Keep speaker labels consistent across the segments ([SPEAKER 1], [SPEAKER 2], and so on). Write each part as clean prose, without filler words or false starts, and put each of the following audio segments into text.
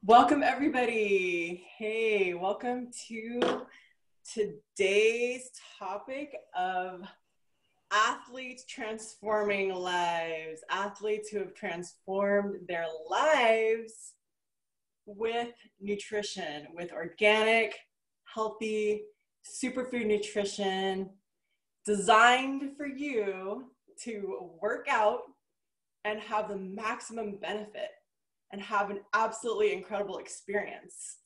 [SPEAKER 1] Welcome everybody. Hey, welcome to today's topic of athletes transforming lives. Athletes who have transformed their lives with nutrition, with organic, healthy, superfood nutrition designed for you to work out and have the maximum benefit and have an absolutely incredible experience.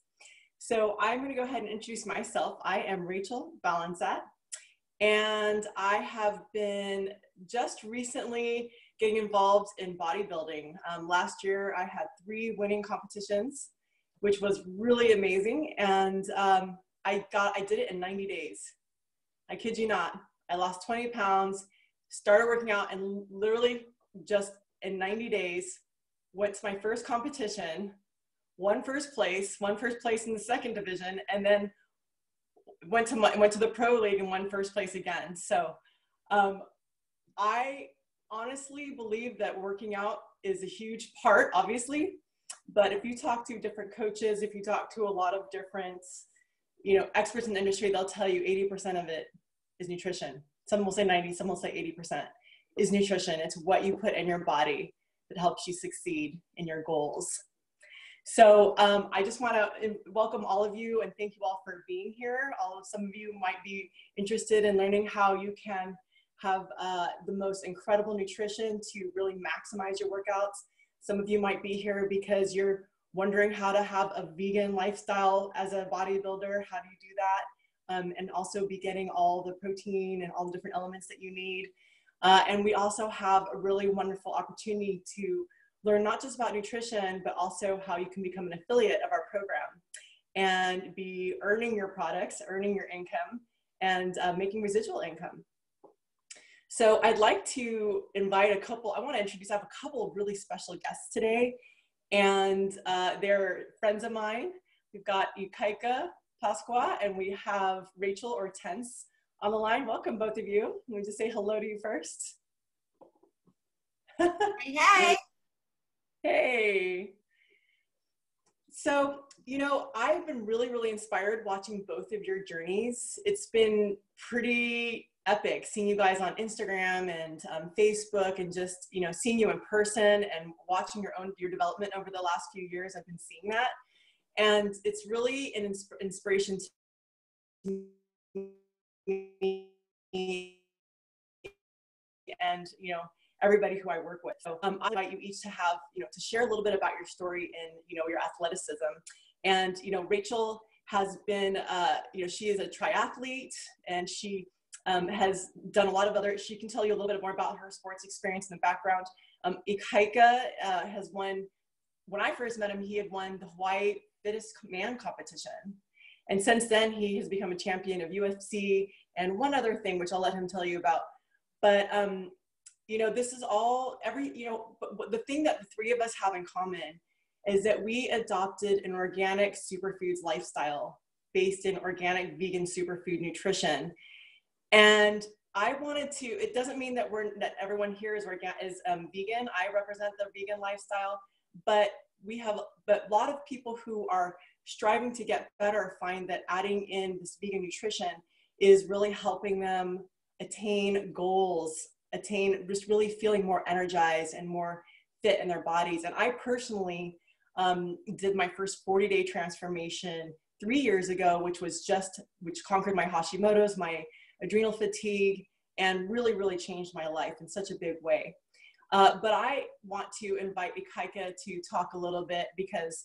[SPEAKER 1] So I'm going to go ahead and introduce myself. I am Rachel Balansat, and I have been just recently getting involved in bodybuilding. Last year, I had 3 winning competitions, which was really amazing, and I did it in 90 days. I kid you not. I lost 20 pounds, started working out, and literally just in 90 days, went to my first competition, won first place in the second division, and then went to the pro league and won first place again. So I honestly believe that working out is a huge part, obviously, but if you talk to different coaches, if you talk to a lot of different, experts in the industry, they'll tell you 80% of it is nutrition. Some will say 90, some will say 80% is nutrition. It's what you put in your body that helps you succeed in your goals. So I just want to welcome all of you and thank you all for being here. Some of you might be interested in learning how you can have the most incredible nutrition to really maximize your workouts. Some of you might be here because you're wondering how to have a vegan lifestyle as a bodybuilder. How do you do that? And also be getting all the protein and all the different elements that you need. And we also have a really wonderful opportunity to learn not just about nutrition, but also how you can become an affiliate of our program and be earning your products, earning your income, and making residual income. So I'd like to invite I want to introduce, I have a couple of really special guests today, and they're friends of mine. We've got Ikaika Pasqua, and we have Rachel Hortense on the line. Welcome, both of you. Let me just say hello to you first.
[SPEAKER 2] Hey.
[SPEAKER 1] Hey. So, I've been really, really inspired watching both of your journeys. It's been pretty epic seeing you guys on Instagram and Facebook, and just, seeing you in person and watching your development over the last few years. I've been seeing that. And it's really an inspiration to me and everybody who I work with. So I invite you each to have to share a little bit about your story and your athleticism. And Rachel has been she is a triathlete, and she has done a lot of other. She can tell you a little bit more about her sports experience and the background. Ikaika has won. When I first met him, he had won the Hawaii Fittest Man competition. And since then, he has become a champion of UFC and one other thing, which I'll let him tell you about. But, this is all but the thing that the 3 of us have in common is that we adopted an organic superfoods lifestyle based in organic vegan superfood nutrition. And I wanted to, it doesn't mean that everyone here is vegan. I represent the vegan lifestyle, but a lot of people who are striving to get better find that adding in this vegan nutrition is really helping them attain goals, just really feeling more energized and more fit in their bodies. And I personally did my first 40-day transformation 3 years ago, which conquered my Hashimoto's, my adrenal fatigue, and really, really changed my life in such a big way. But I want to invite Ikaika to talk a little bit because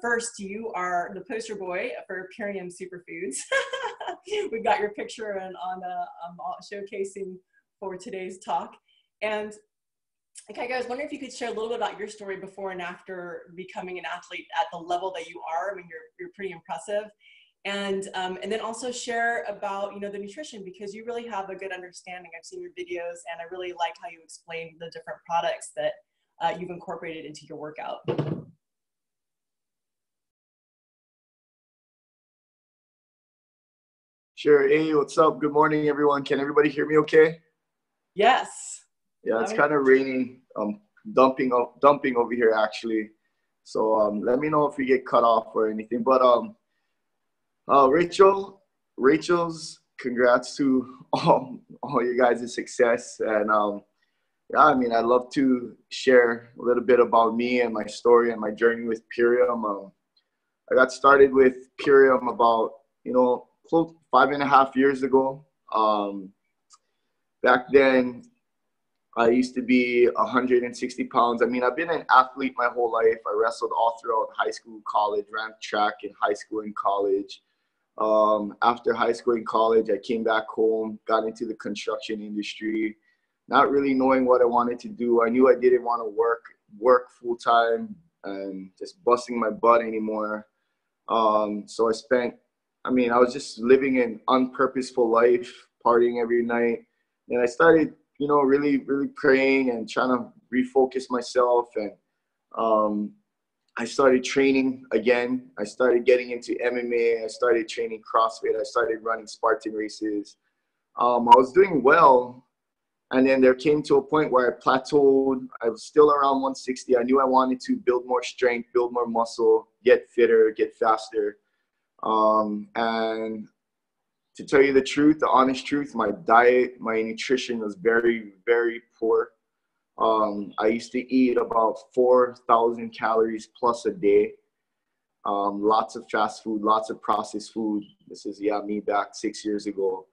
[SPEAKER 1] first, you are the poster boy for Purium Superfoods. We've got your picture on showcasing for today's talk. And okay, guys, wondering if you could share a little bit about your story before and after becoming an athlete at the level that you are. I mean, you're pretty impressive. And then also share about, the nutrition, because you really have a good understanding. I've seen your videos, and I really like how you explain the different products that you've incorporated into your workout.
[SPEAKER 3] Sure. Hey, what's up? Good morning, everyone. Can everybody hear me okay?
[SPEAKER 1] Yes.
[SPEAKER 3] Yeah, it's kind of raining, dumping over here, actually. So let me know if we get cut off or anything. But Rachel's congrats to all you guys' success. And yeah, I mean, I'd love to share a little bit about me and my story and my journey with Purium. I got started with Purium about, close 5.5 years ago. Back then, I used to be 160 pounds. I mean, I've been an athlete my whole life. I wrestled all throughout high school, college, ran track in high school and college. After high school and college, I came back home, got into the construction industry, not really knowing what I wanted to do. I knew I didn't want to work full time and just busting my butt anymore. So I was just living an unpurposeful life, partying every night. And I started, really, really praying and trying to refocus myself. And I started training again. I started getting into MMA. I started training CrossFit. I started running Spartan races. I was doing well. And then there came to a point where I plateaued. I was still around 160. I knew I wanted to build more strength, build more muscle, get fitter, get faster. And to tell you the truth, the honest truth, my diet, my nutrition was very, very poor. I used to eat about 4,000 calories plus a day. Lots of fast food, lots of processed food. This is, me back 6 years ago.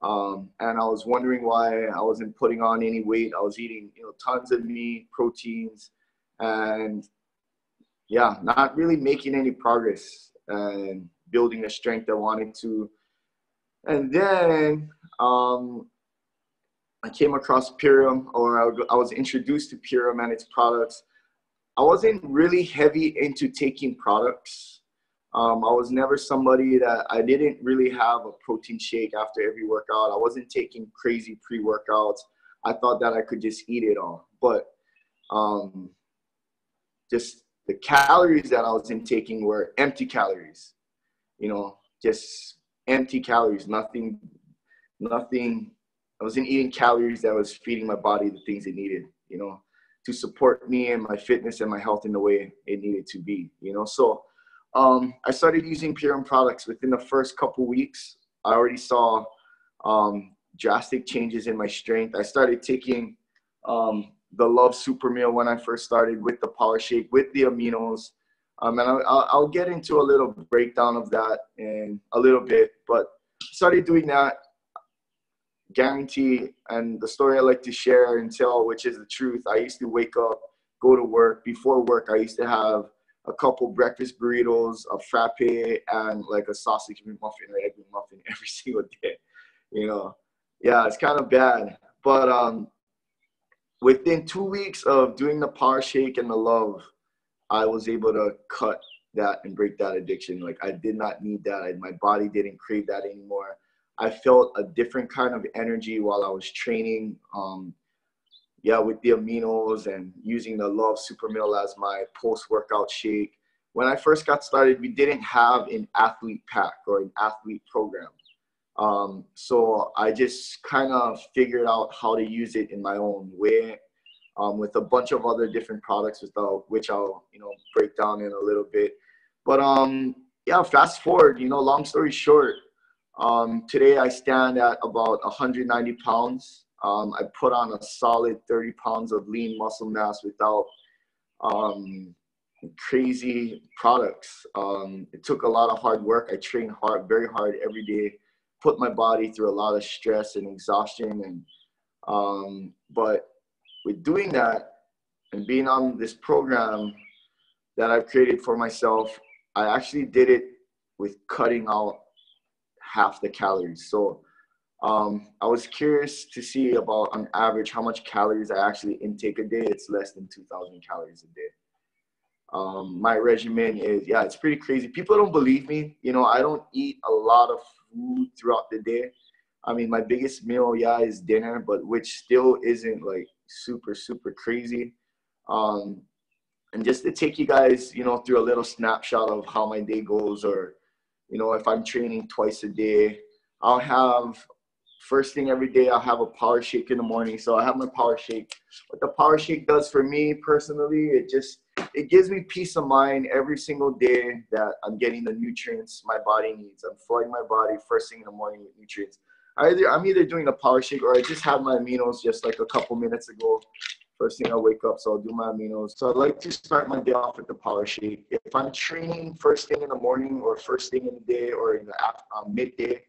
[SPEAKER 3] And I was wondering why I wasn't putting on any weight. I was eating, tons of meat, proteins, and not really making any progress and building the strength I wanted to. And then I came across Purium, or I was introduced to Purium and its products. I wasn't really heavy into taking products. I was never somebody that I didn't really have a protein shake after every workout. I wasn't taking crazy pre-workouts. I thought that I could just eat it all. But just the calories that I was intaking were empty calories, just empty calories, nothing. I wasn't eating calories that was feeding my body the things it needed, to support me and my fitness and my health in the way it needed to be, So I started using Purium products. Within the first couple weeks, I already saw drastic changes in my strength. I started taking the Love Super Meal when I first started with the Power Shake, with the aminos. And I'll get into a little breakdown of that in a little bit, but started doing that. Guarantee, and the story I like to share and tell, which is the truth. I used to wake up, go to work. Before work, I used to have a couple breakfast burritos, a frappe, and like a sausage McMuffin or egg McMuffin every single day. Yeah, it's kind of bad. But within 2 weeks of doing the Power Shake and the Love, I was able to cut that and break that addiction. Like, I did not need that. My body didn't crave that anymore. I felt a different kind of energy while I was training. With the aminos and using the Love Super Meal as my post-workout shake. When I first got started, we didn't have an athlete pack or an athlete program. So I just kind of figured out how to use it in my own way, with a bunch of other different products, which I'll, break down in a little bit. But fast forward, long story short, today I stand at about 190 pounds. I put on a solid 30 pounds of lean muscle mass without crazy products. It took a lot of hard work. I trained very hard every day, put my body through a lot of stress and exhaustion. But with doing that and being on this program that I've created for myself, I actually did it with cutting out half the calories. So I was curious to see about, on average, how much calories I actually intake a day. It's less than 2,000 calories a day. My regimen is, it's pretty crazy. People don't believe me. I don't eat a lot of food throughout the day. I mean, my biggest meal, is dinner, but which still isn't like super, super crazy. And just to take you guys, through a little snapshot of how my day goes, or, if I'm training twice a day, I'll have first thing every day, I'll have a power shake in the morning. So I have my power shake. What the power shake does for me personally, it gives me peace of mind every single day that I'm getting the nutrients my body needs. I'm flooding my body first thing in the morning with nutrients. I'm either doing a power shake or I just had my aminos just like a couple minutes ago. First thing I wake up, so I'll do my aminos. So I like to start my day off with the power shake. If I'm training first thing in the morning or first thing in the day or in the midday,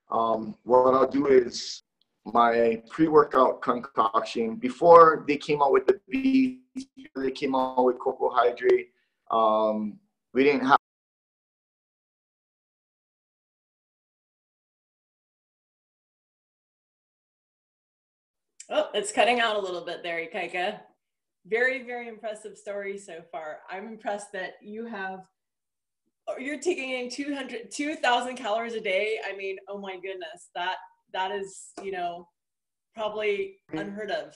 [SPEAKER 3] what I'll do is my pre-workout concoction. Before they came out with the beats, they came out with cocoa hydrate. We didn't have.
[SPEAKER 1] Oh, it's cutting out a little bit there, Ikaika. Very, very impressive story so far. I'm impressed that you're taking in 2,000 calories a day. I mean, oh my goodness, that is, probably unheard of,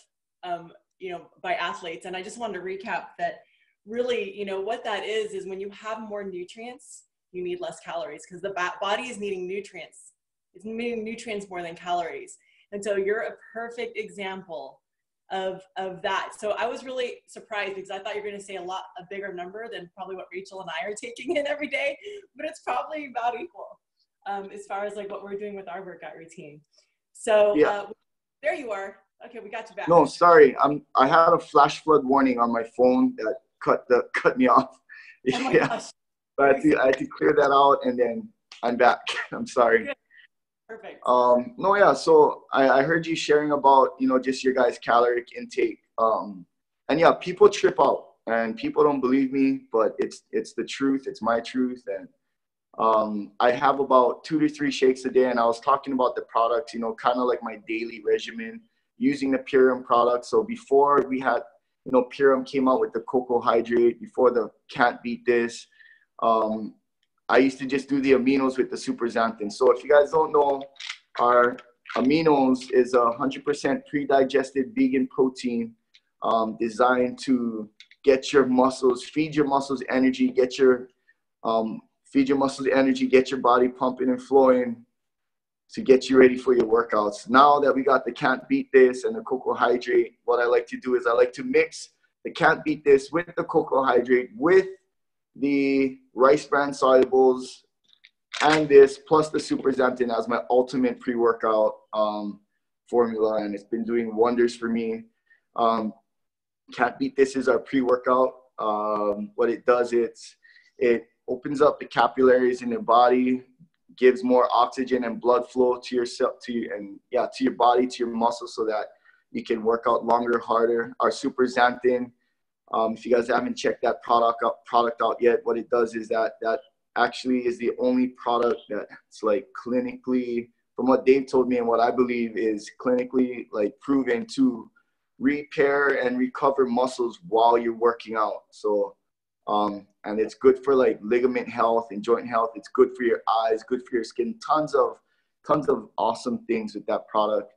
[SPEAKER 1] by athletes. And I just wanted to recap that really, what that is when you have more nutrients, you need less calories because the body is needing nutrients. It's needing nutrients more than calories. And so you're a perfect example of that. So I was really surprised because I thought you were going to say a bigger number than probably what Rachel and I are taking in every day, but it's probably about equal as far as like what we're doing with our workout routine. So yeah. There you are. Okay, we got you back.
[SPEAKER 3] No, sorry. I had a flash flood warning on my phone that cut me off.
[SPEAKER 1] Oh my gosh.
[SPEAKER 3] But I had to clear that out and then I'm back. I'm sorry.
[SPEAKER 1] Good. Perfect.
[SPEAKER 3] No, yeah. So I heard you sharing about, just your guys' caloric intake. And yeah, people trip out and people don't believe me, but it's the truth. It's my truth. And I have about 2 to 3 shakes a day. And I was talking about the products, kind of like my daily regimen using the Purium product. So before we had, Purium came out with the cocoa hydrate, before the Can't Beat This. I used to just do the aminos with the super xanthan. So if you guys don't know, our aminos is 100% pre-digested vegan protein designed to get your muscles, feed your muscles energy, get your body pumping and flowing to get you ready for your workouts. Now that we got the Can't Beat This and the cocoa hydrate, what I like to do is I like to mix the Can't Beat This with the cocoa hydrate with the rice bran solubles and this plus the super xanthan as my ultimate pre-workout formula, and it's been doing wonders for me. Can't Beat This is our pre-workout. What it does, it opens up the capillaries in your body, gives more oxygen and blood flow to your body, to your muscles, so that you can work out longer, harder. Our super xanthan, if you guys haven't checked that product out yet, what it does is that actually is the only product that's like clinically, from what Dave told me and what I believe is clinically like proven to repair and recover muscles while you're working out. So, and it's good for like ligament health and joint health. It's good for your eyes, good for your skin. Tons of awesome things with that product.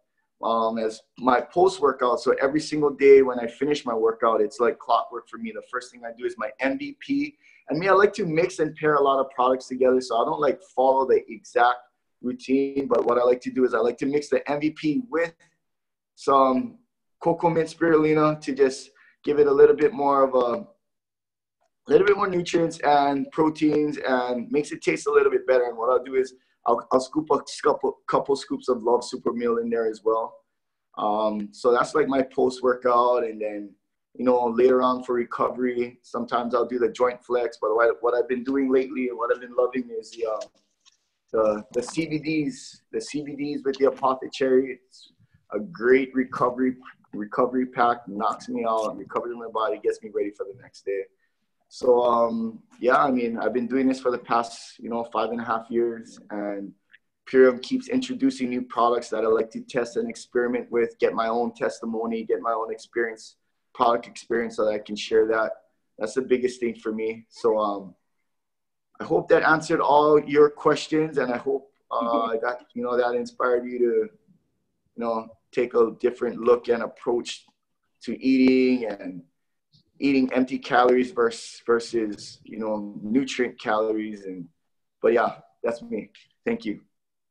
[SPEAKER 3] As my post-workout, so every single day when I finish my workout, it's like clockwork for me. The first thing I do is my MVP. And I like to mix and pair a lot of products together, so I don't like follow the exact routine, but what I like to do is I like to mix the MVP with some cocoa mint spirulina to just give it a little bit more nutrients and proteins and makes it taste a little bit better. And what I'll do is I'll scoop a couple scoops of Love Super Meal in there as well. So that's like my post-workout. And then, later on for recovery, sometimes I'll do the joint flex. But what I've been doing lately and what I've been loving is the CBDs. The CBDs with the apothecary. It's a great recovery pack, knocks me out, recovers my body, gets me ready for the next day. So, I've been doing this for the past, 5.5 years, and Purium keeps introducing new products that I like to test and experiment with, get my own testimony, get my own product experience so that I can share that. That's the biggest thing for me. So, I hope that answered all your questions, and I hope that inspired you to, take a different look and approach to eating empty calories versus nutrient calories. But yeah, that's me. Thank you.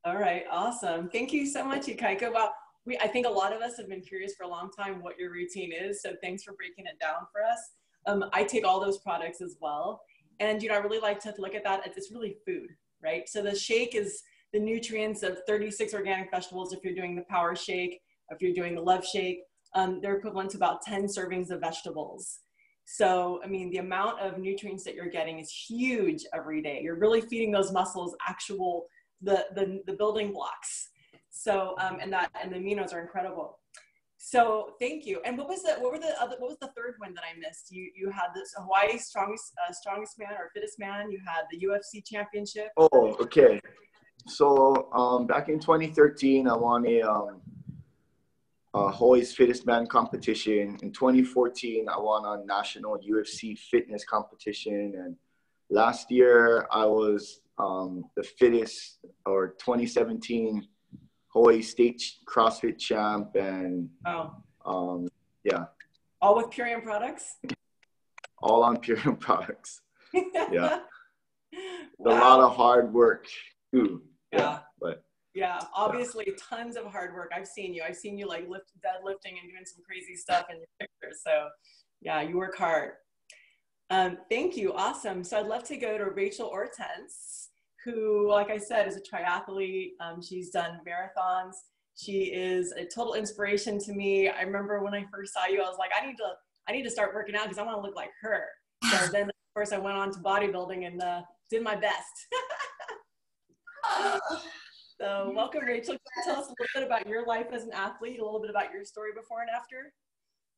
[SPEAKER 1] All right, awesome. Thank you so much, Ikaika. Wow, I think a lot of us have been curious for a long time what your routine is, so thanks for breaking it down for us. I take all those products as well, and I really like to look at that as it's really food, right? So the shake is the nutrients of 36 organic vegetables if you're doing the power shake, if you're doing the love shake. They're equivalent to about 10 servings of vegetables. So, I mean, the amount of nutrients that you're getting is huge every day. You're really feeding those muscles the building blocks. So, and the aminos are incredible. So thank you. And what was the third one that I missed? You had this Hawaii strongest man or fittest man. You had the UFC championship.
[SPEAKER 3] Oh, okay. So back in 2013, I won a Hawaii's Fittest Man competition. In 2014, I won a national UFC fitness competition. And last year, I was the fittest, or 2017 Hawaii State CrossFit champ. And yeah.
[SPEAKER 1] All with Purium products?
[SPEAKER 3] All on Purium products. Yeah.
[SPEAKER 1] Wow.
[SPEAKER 3] A lot of hard work too.
[SPEAKER 1] Yeah.
[SPEAKER 3] But
[SPEAKER 1] yeah, obviously tons of hard work. I've seen you like deadlifting and doing some crazy stuff in your pictures. So yeah, you work hard. Thank you. Awesome. So I'd love to go to Rachel Ortense, who, like I said, is a triathlete. She's done marathons. She is a total inspiration to me. I remember when I first saw you, I was like, I need to start working out because I want to look like her. So then, of course, I went on to bodybuilding and did my best. So welcome, Rachel. Can you tell us a little bit about your life as an athlete, a little bit about your story before and after?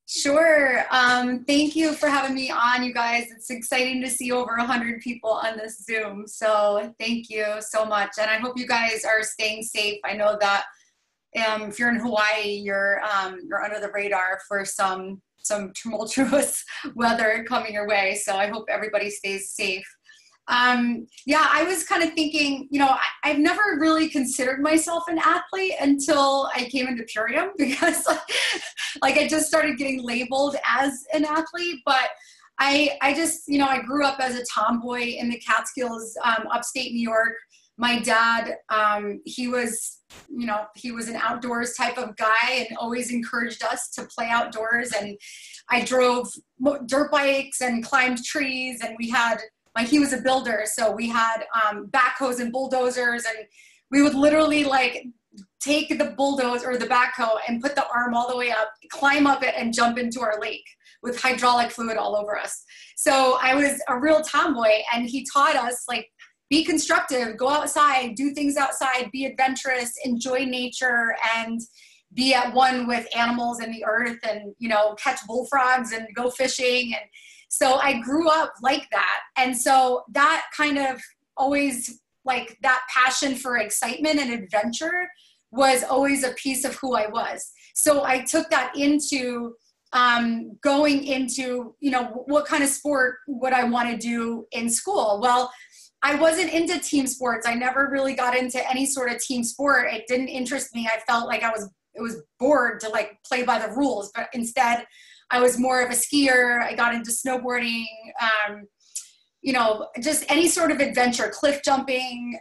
[SPEAKER 2] Sure. Thank you for having me on, you guys. It's exciting to see over 100 people on this Zoom. So thank you so much. And I hope you guys are staying safe. I know that if you're in Hawaii, you're under the radar for some tumultuous weather coming your way. So I hope everybody stays safe. Yeah, I was kind of thinking, I've never really considered myself an athlete until I came into Purium, because like I just started getting labeled as an athlete. But I just, I grew up as a tomboy in the Catskills, upstate New York. My dad, he was an outdoors type of guy and always encouraged us to play outdoors. And I drove dirt bikes and climbed trees, and he was a builder, so we had backhoes and bulldozers, and we would literally take the bulldozer or the backhoe and put the arm all the way up, climb up it, and jump into our lake with hydraulic fluid all over us. So I was a real tomboy, and he taught us, be constructive, go outside, do things outside, be adventurous, enjoy nature, and be at one with animals and the earth, and, catch bullfrogs and go fishing. And so I grew up like that. And so that kind of always, that passion for excitement and adventure was always a piece of who I was. So I took that into going into, what kind of sport would I want to do in school? Well, I wasn't into team sports. I never really got into any sort of team sport. It didn't interest me. I felt like it was bored to play by the rules, but instead I was more of a skier. I got into snowboarding, just any sort of adventure, cliff jumping,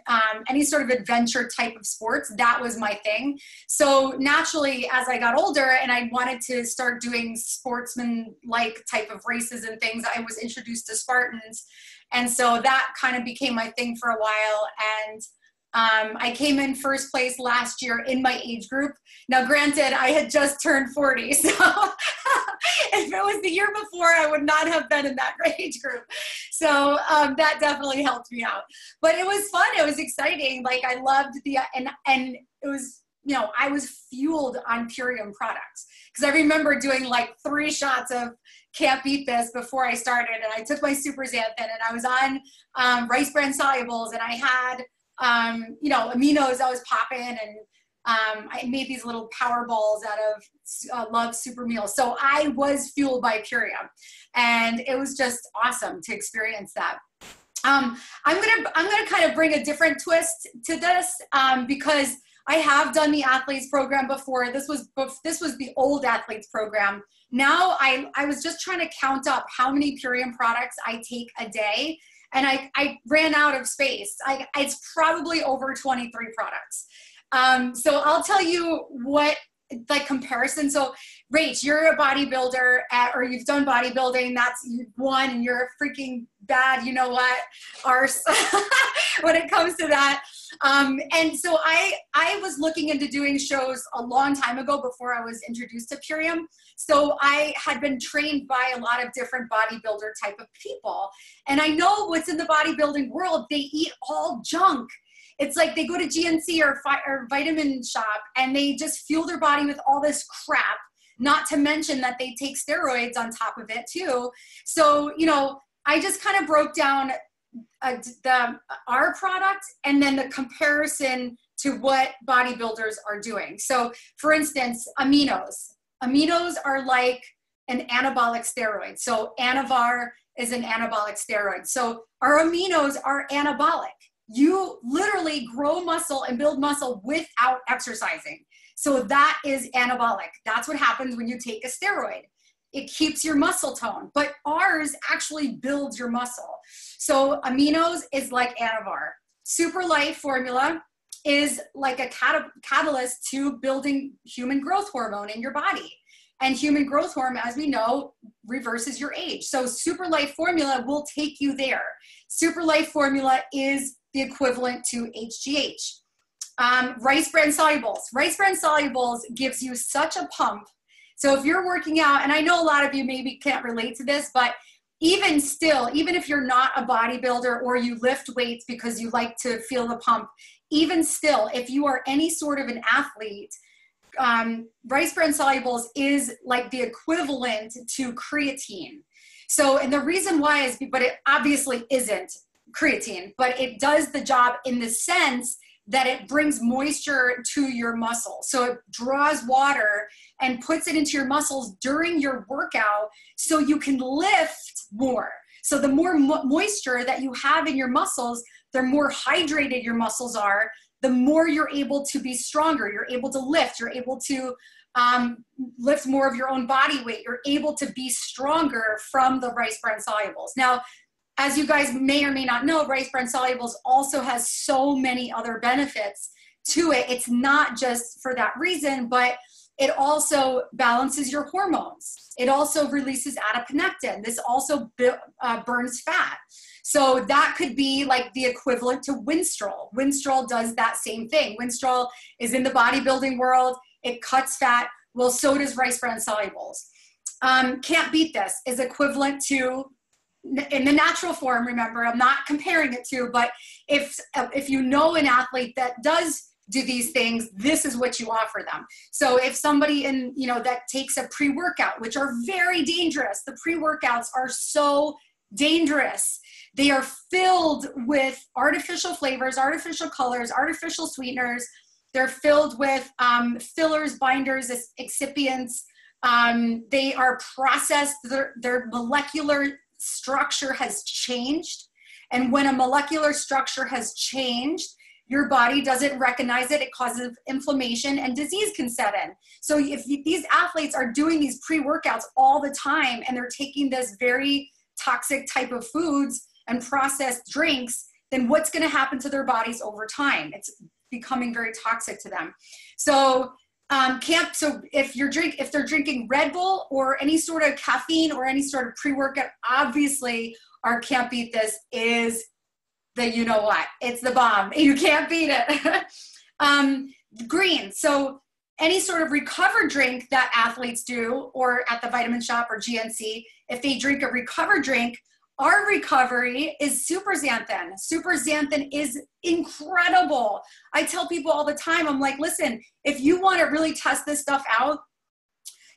[SPEAKER 2] any sort of adventure type of sports. That was my thing. So naturally, as I got older and I wanted to start doing sportsman-like type of races and things, I was introduced to Spartans. And so that kind of became my thing for a while. And I came in first place last year in my age group. Now, granted, I had just turned 40, so if it was the year before, I would not have been in that age group. So that definitely helped me out. But it was fun. It was exciting. I loved and it was, I was fueled on Purium products, because I remember doing 3 shots of Can't Beat This before I started, and I took my Super Xanthan, and I was on rice bran solubles, and I had aminos I was popping, and I made these little power balls out of Love Super Meals. So I was fueled by Purium, and it was just awesome to experience that. I'm gonna kind of bring a different twist to this, because I have done the athletes program before. This was the old athletes program. Now I was just trying to count up how many Purium products I take a day. and I ran out of space. It's probably over 23 products. So I'll tell you what, like, comparison. So Rach, you're a bodybuilder or you've done bodybuilding. That's one, and you're a freaking bad, you know what, arse when it comes to that. And so I was looking into doing shows a long time ago before I was introduced to Purium. So I had been trained by a lot of different bodybuilder type of people. And I know what's in the bodybuilding world. They eat all junk. It's like they go to GNC or vitamin shop and they just fuel their body with all this crap, not to mention that they take steroids on top of it too. So, you know, I just kind of broke down our product and then the comparison to what bodybuilders are doing. So for instance, aminos. Aminos are like an anabolic steroid. So Anavar is an anabolic steroid. So our aminos are anabolic. You literally grow muscle and build muscle without exercising. So that is anabolic. That's what happens when you take a steroid. It keeps your muscle tone, but ours actually builds your muscle. So aminos is like Anavar. Super Life formula is like a catalyst to building human growth hormone in your body. And human growth hormone, as we know, reverses your age. So Super Life formula will take you there. Super Life formula is the equivalent to HGH. Rice bran solubles. Rice bran solubles gives you such a pump. So if you're working out, and I know a lot of you maybe can't relate to this, but even still, even if you're not a bodybuilder or you lift weights because you like to feel the pump, even still, if you are any sort of an athlete, rice bran solubles is like the equivalent to creatine. So, and the reason why is, but it obviously isn't creatine, but it does the job in the sense that it brings moisture to your muscle. So it draws water and puts it into your muscles during your workout so you can lift more. So the more moisture that you have in your muscles, the more hydrated your muscles are, the more you're able to be stronger. You're able to lift, you're able to lift more of your own body weight. You're able to be stronger from the rice bran solubles. Now, as you guys may or may not know, rice bran solubles also has so many other benefits to it. It's not just for that reason, but it also balances your hormones. It also releases adiponectin. This also burns fat. So that could be like the equivalent to Winstrol. Winstrol does that same thing. Winstrol is in the bodybuilding world. It cuts fat. Well, so does rice bran solubles. Can't Beat This is equivalent to, in the natural form, remember, I'm not comparing it to, but if you know an athlete that does do these things, this is what you offer them. So if somebody that takes a pre-workout, which are very dangerous, the pre-workouts are so dangerous. They are filled with artificial flavors, artificial colors, artificial sweeteners. They're filled with fillers, binders, excipients. They are processed. Their molecular structure has changed. And when a molecular structure has changed, your body doesn't recognize it. It causes inflammation and disease can set in. So if these athletes are doing these pre-workouts all the time and they're taking this very toxic type of foods and processed drinks, then what's going to happen to their bodies over time? It's becoming very toxic to them. So if they're drinking Red Bull or any sort of caffeine or any sort of pre-workout, obviously our Can't Beat This is the you know what, it's the bomb. You can't beat it. Green. So any sort of recovered drink that athletes do, or at the vitamin shop or GNC, if they drink a recovered drink, our recovery is super xanthan. Super xanthan is incredible. I tell people all the time, I'm like, listen, if you want to really test this stuff out,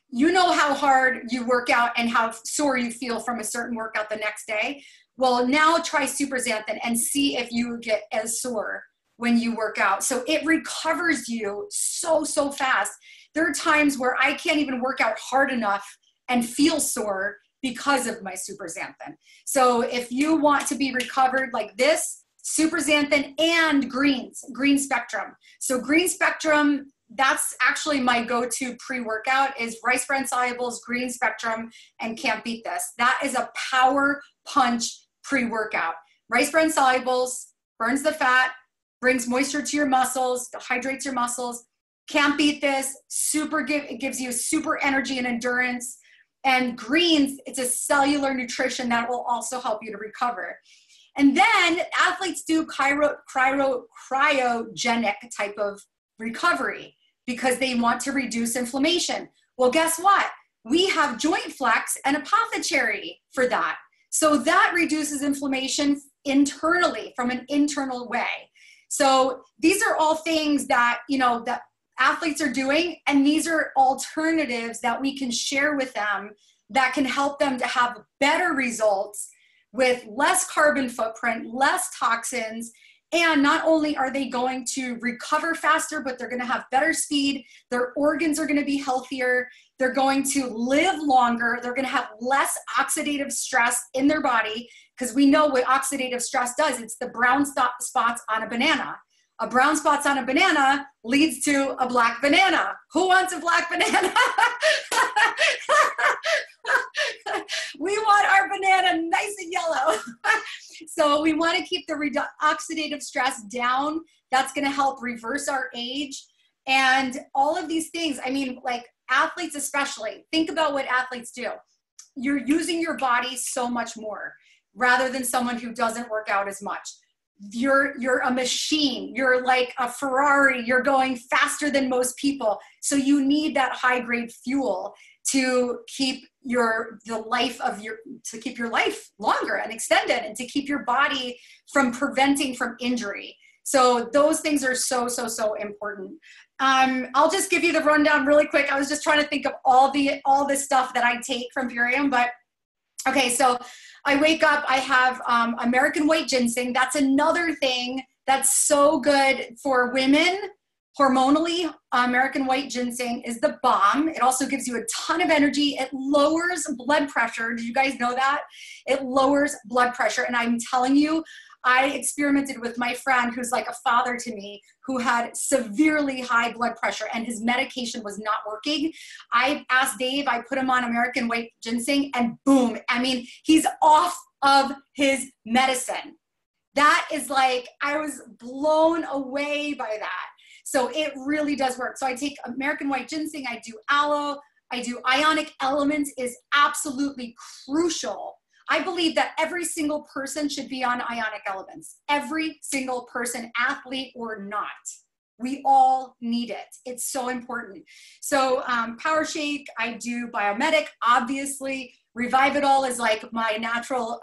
[SPEAKER 2] you know how hard you work out and how sore you feel from a certain workout the next day. Well, now try super xanthan and see if you get as sore when you work out. So it recovers you so fast. There are times where I can't even work out hard enough and feel sore because of my super xanthan. So if you want to be recovered like this, super xanthan and green spectrum. So green spectrum, that's actually my go-to pre-workout is rice bran solubles, green spectrum, and Can't Beat This. That is a power punch pre-workout. rice bran solubles, burns the fat, brings moisture to your muscles, hydrates your muscles. Can't beat this. It gives you super energy and endurance. And greens, it's a cellular nutrition that will also help you to recover. And then athletes do cryogenic type of recovery because they want to reduce inflammation. Well, guess what? We have joint flex and apothecary for that. So that reduces inflammation internally from an internal way. So these are all things that, that athletes are doing, and these are alternatives that we can share with them that can help them to have better results with less carbon footprint, less toxins, and not only are they going to recover faster, but they're going to have better speed, their organs are going to be healthier, they're going to live longer, they're going to have less oxidative stress in their body, because we know what oxidative stress does. It's the brown spots on a banana. A brown spots on a banana leads to a black banana. Who wants a black banana? We want our banana nice and yellow. So we want to keep the oxidative stress down. That's going to help reverse our age. And all of these things, I mean, like athletes especially, think about what athletes do. You're using your body so much more rather than someone who doesn't work out as much. You're a machine. You're like a Ferrari. You're going faster than most people. So you need that high grade fuel to keep your life longer and extended, and to keep your body from preventing from injury. So those things are so important. I'll just give you the rundown really quick. I was just trying to think of all the stuff that I take from Purium, but okay, so I wake up, I have American white ginseng. That's another thing that's so good for women hormonally. American white ginseng is the bomb. It also gives you a ton of energy. It lowers blood pressure. Did you guys know that? It lowers blood pressure. And I'm telling you, I experimented with my friend who's like a father to me, who had severely high blood pressure and his medication was not working. I asked Dave, I put him on American white ginseng, and boom, I mean, he's off of his medicine. That is like, I was blown away by that. So it really does work. So I take American white ginseng, I do aloe, I do ionic elements is absolutely crucial. I believe that every single person should be on ionic elements. Every single person, athlete or not. We all need it. It's so important. So Power Shake, I do Biomedic, obviously. Revive It All is like my natural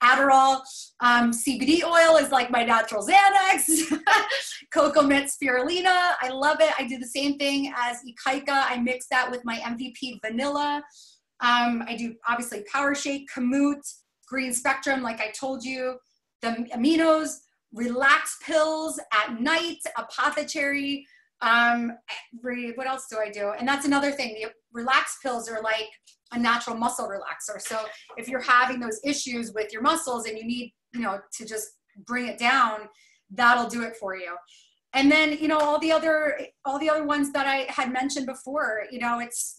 [SPEAKER 2] Adderall. CBD oil is like my natural Xanax. Cocoa Mint Spirulina, I love it. I do the same thing as Ikaika. I mix that with my MVP vanilla. I do obviously Power Shake, Kamut, Green Spectrum, like I told you, the aminos, relax pills at night, apothecary. What else do I do? And that's another thing. The relax pills are like a natural muscle relaxer. So if you're having those issues with your muscles and you need, to just bring it down, that'll do it for you. And then, all the other ones that I had mentioned before,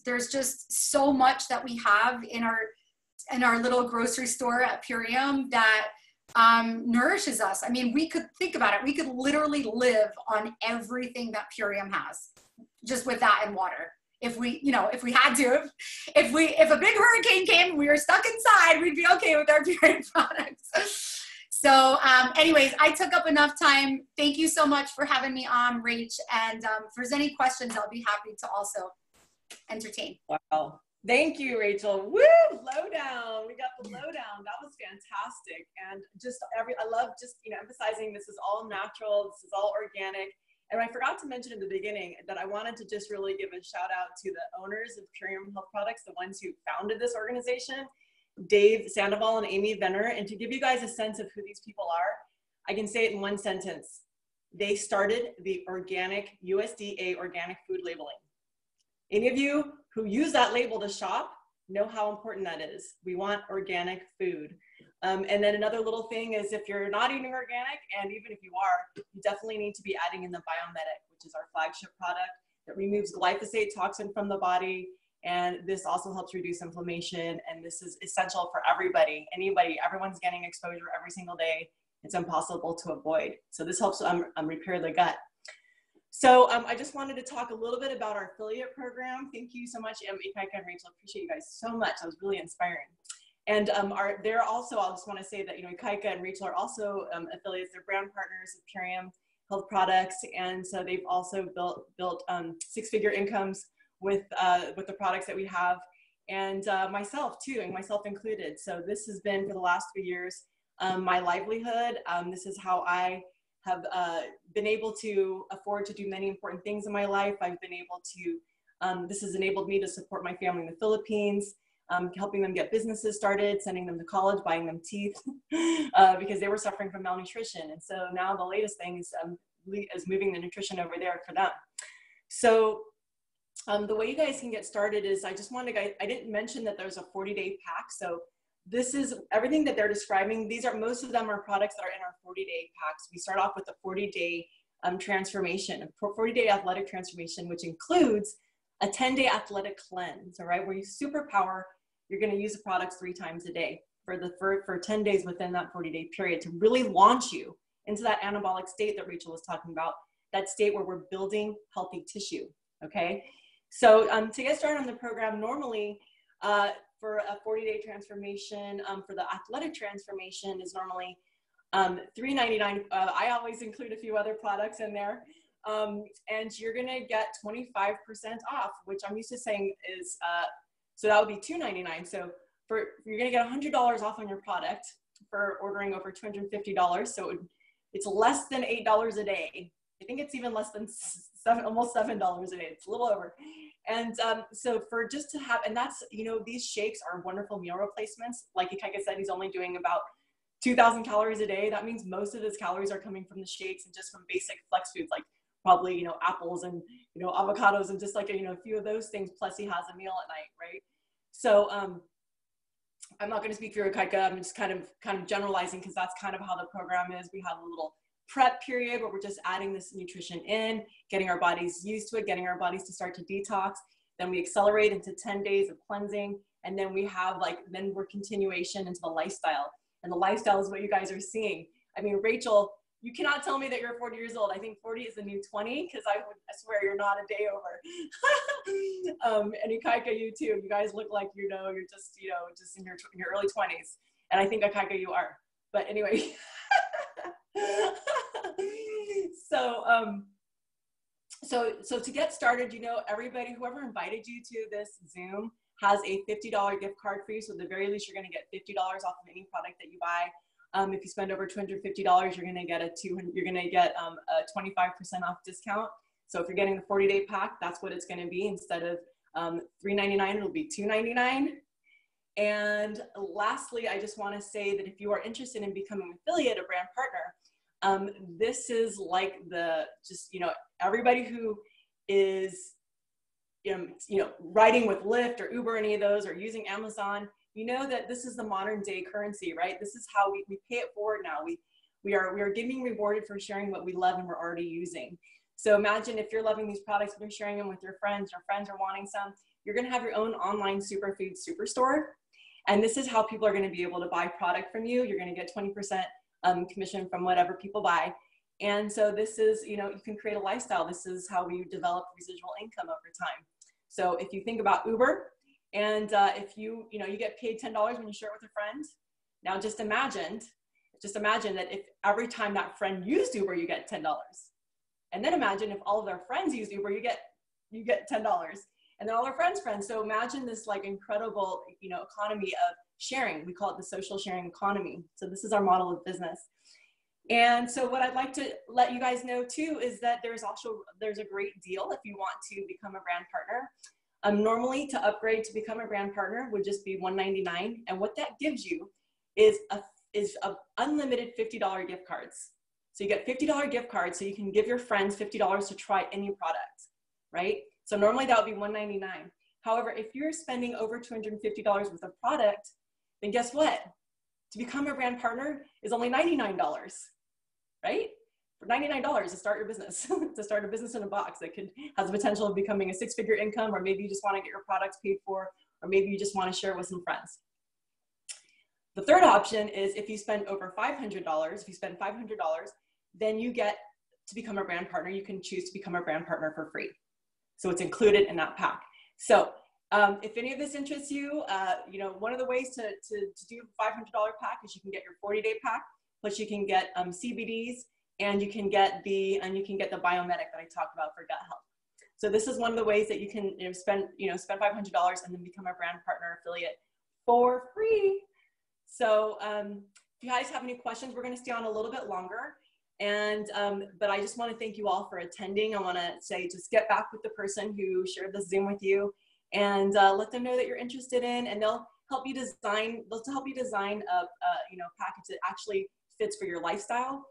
[SPEAKER 2] there's just so much that we have in our little grocery store at Purium that nourishes us. I mean, we could think about it. We could literally live on everything that Purium has, just with that and water. If we had to, if a big hurricane came and we were stuck inside, we'd be okay with our Purium products. So anyways, I took up enough time. Thank you so much for having me on, Rach. And if there's any questions, I'll be happy to also entertain.
[SPEAKER 1] Wow. Thank you, Rachel. Woo! Lowdown. We got the lowdown. That was fantastic. And I love emphasizing this is all natural. This is all organic. And I forgot to mention in the beginning that I wanted to just really give a shout out to the owners of Purium Health Products, the ones who founded this organization, Dave Sandoval and Amy Venner. And to give you guys a sense of who these people are, I can say it in one sentence. They started the USDA organic food labeling. Any of you who use that label to shop know how important that is. We want organic food. And then another little thing is, if you're not eating organic, and even if you are, you definitely need to be adding in the Biomedic, which is our flagship product that removes glyphosate toxin from the body. And this also helps reduce inflammation. And this is essential for everybody, everyone's getting exposure every single day. it's impossible to avoid. So this helps repair the gut. So I just wanted to talk a little bit about our affiliate program. Thank you so much, Ikaika and Rachel. Appreciate you guys so much. That was really inspiring. And they're also, I just want to say that, Ikaika and Rachel are also affiliates. They're brand partners of Purium Health Products. And so they've also built six-figure incomes with the products that we have. And myself too, and myself included. So this has been for the last 3 years, my livelihood. This is how I have been able to afford to do many important things in my life. I've been able to, this has enabled me to support my family in the Philippines, helping them get businesses started, sending them to college, buying them teeth, because they were suffering from malnutrition. And so now the latest thing is moving the nutrition over there for them. So the way you guys can get started is, I didn't mention that there's a 40-day pack. So this is everything that they're describing. Most of them are products that are in our 40-day packs. We start off with a 40-day transformation, a 40-day athletic transformation, which includes a 10-day athletic cleanse, all right, where you superpower, you're gonna use the products 3 times a day for 10 days within that 40-day period to really launch you into that anabolic state that Rachel was talking about, that state where we're building healthy tissue, okay? So to get started on the program, normally, for a 40-day transformation, for the athletic transformation is normally $3.99. I always include a few other products in there. And you're gonna get 25% off, which I'm used to saying is, so that would be $2.99. So you're gonna get $100 off on your product for ordering over $250. So it's less than $8 a day. I think it's even less than almost $7 a day. It's a little over. And so for just to have, and that's, these shakes are wonderful meal replacements. Like Ikaika said, he's only doing about 2,000 calories a day. That means most of his calories are coming from the shakes and just from basic flex foods, like probably, apples and, avocados and just like, a few of those things. Plus he has a meal at night, right? So I'm not going to speak for Ikaika. I'm just kind of generalizing, because that's kind of how the program is. We have a little prep period where we're just adding this nutrition in, getting our bodies used to it, getting our bodies to start to detox. Then we accelerate into 10 days of cleansing. And then we have then we're continuation into the lifestyle. And the lifestyle is what you guys are seeing. I mean, Rachel, you cannot tell me that you're 40 years old. I think 40 is the new 20, because I swear you're not a day over. And Ikaika, you too. You guys look like, you're just, just in your early 20s. And I think Ikaika, you are. But anyway. So to get started, everybody, whoever invited you to this Zoom has a $50 gift card for you. So at the very least, you're going to get $50 off of any product that you buy. If you spend over $250, you're going to get a 25% off discount. So if you're getting the 40-day pack, that's what it's going to be. Instead of $3.99, it'll be $2.99. And lastly, I just want to say that if you are interested in becoming an affiliate, a brand partner, this is like everybody who is, riding with Lyft or Uber, any of those, or using Amazon, that this is the modern day currency, right? This is how we pay it forward now. We are getting rewarded for sharing what we love and we're already using. So imagine if you're loving these products and you're sharing them with your friends are wanting some, you're going to have your own online Superfood superstore. And this is how people are going to be able to buy product from you. You're going to get 20% commission from whatever people buy. And so this is, you can create a lifestyle. This is how we develop residual income over time. So if you think about Uber, and if you get paid $10 when you share it with a friend, now just imagine that if every time that friend used Uber, you get $10. And then imagine if all of their friends use Uber, you get $10. And then all their friends. So imagine this incredible, economy of sharing. We call it the social sharing economy. So this is our model of business. And so what I'd like to let you guys know too is that there's a great deal if you want to become a brand partner. Normally to upgrade to become a brand partner would just be $199. And what that gives you is a unlimited $50 gift cards. So you get $50 gift cards so you can give your friends $50 to try any product, right? So normally that would be $199. However, if you're spending over $250 worth of product, then guess what? To become a brand partner is only $99, right? For $99 to start your business, to start a business in a box that has the potential of becoming a 6-figure income, or maybe you just want to get your products paid for, or maybe you just want to share it with some friends. The third option is if you spend over $500, if you spend $500, then you get to become a brand partner. You can choose to become a brand partner for free. So it's included in that pack. So if any of this interests you, you know, one of the ways to do a $500 pack is you can get your 40-day pack, plus you can get CBDs, and you can get the Biometic that I talked about for gut health. So this is one of the ways that you can spend $500 and then become a brand partner affiliate for free. So if you guys have any questions, we're going to stay on a little bit longer. And but I just want to thank you all for attending. I want to say, just get back with the person who shared the Zoom with you, and let them know that you're interested in, and they'll help you design. A package that actually fits for your lifestyle,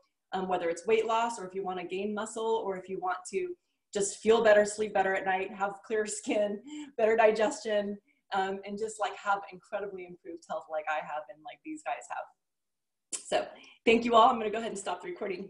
[SPEAKER 1] whether it's weight loss, or if you want to gain muscle, or if you want to just feel better, sleep better at night, have clear skin, better digestion, and just like have incredibly improved health like I have and like these guys have. So thank you all. I'm going to go ahead and stop the recording.